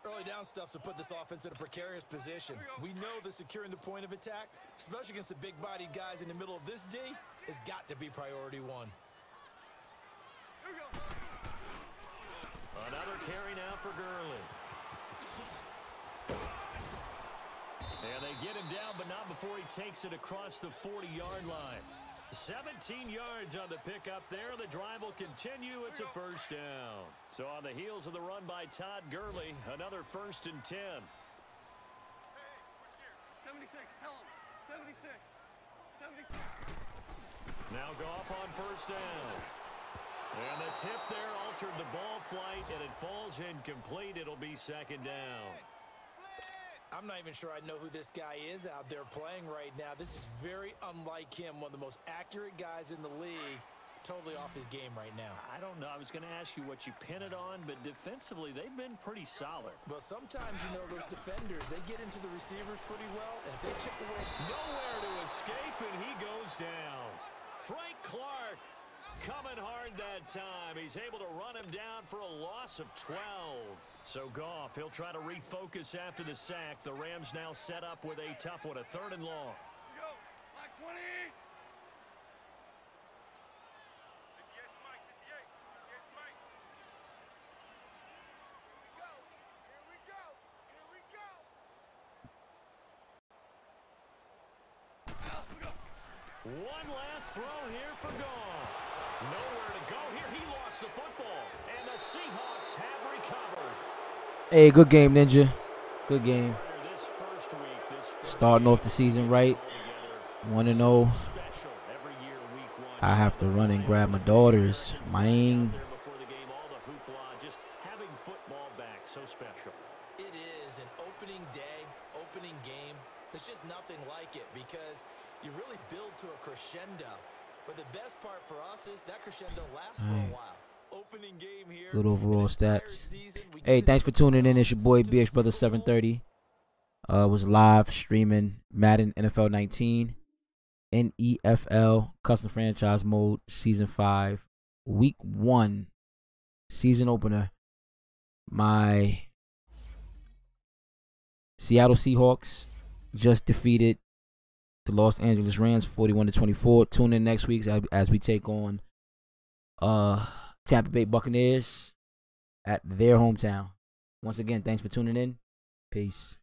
Early down stuff to put this offense in a precarious position. We know that securing the point of attack, especially against the big-bodied guys in the middle of this D, has got to be priority 1. Another carry now for Gurley. And they get him down, but not before he takes it across the 40-yard line. 17 yards on the pickup there. The drive will continue. It's a first down. So on the heels of the run by Todd Gurley, another 1st and 10. 76, tell him. 76. 76. Now Goff on first down. And the tip there altered the ball flight, and it falls incomplete. It'll be second down. I'm not even sure I know who this guy is out there playing right now. This is very unlike him, one of the most accurate guys in the league. Totally off his game right now. I don't know. I was going to ask you what you pin it on, but defensively, they've been pretty solid. But sometimes, those defenders, they get into the receivers pretty well, and if they chip away... Nowhere to escape, and he goes down. Frank Clark coming hard that time. He's able to run him down for a loss of 12. So Goff, he'll try to refocus after the sack. The Rams now set up with a tough one, a 3rd and long. Go. Like 20. 58, Mike. 58, Mike. Here we go. Here we go. One last throw here for Goff. Nowhere to go here. He lost the football, and the Seahawks have recovered. Hey, good game, Ninja. Good game. Starting off the season right. 1-0. I have to run and grab my daughters. Mine. Just having football back, so special. It is an opening day, opening game. There's just nothing like it because you really build to a crescendo. But the best part for us is that crescendo lasts for a while. Opening game here. Good overall stats. Hey, thanks for tuning in. It's your boy BX Brother 730. Was live streaming Madden NFL 19, NEFL Custom Franchise Mode Season 5, Week 1, season opener. My Seattle Seahawks just defeated the Los Angeles Rams 41-24. Tune in next week as we take on Tampa Bay Buccaneers at their hometown. Once again, thanks for tuning in. Peace.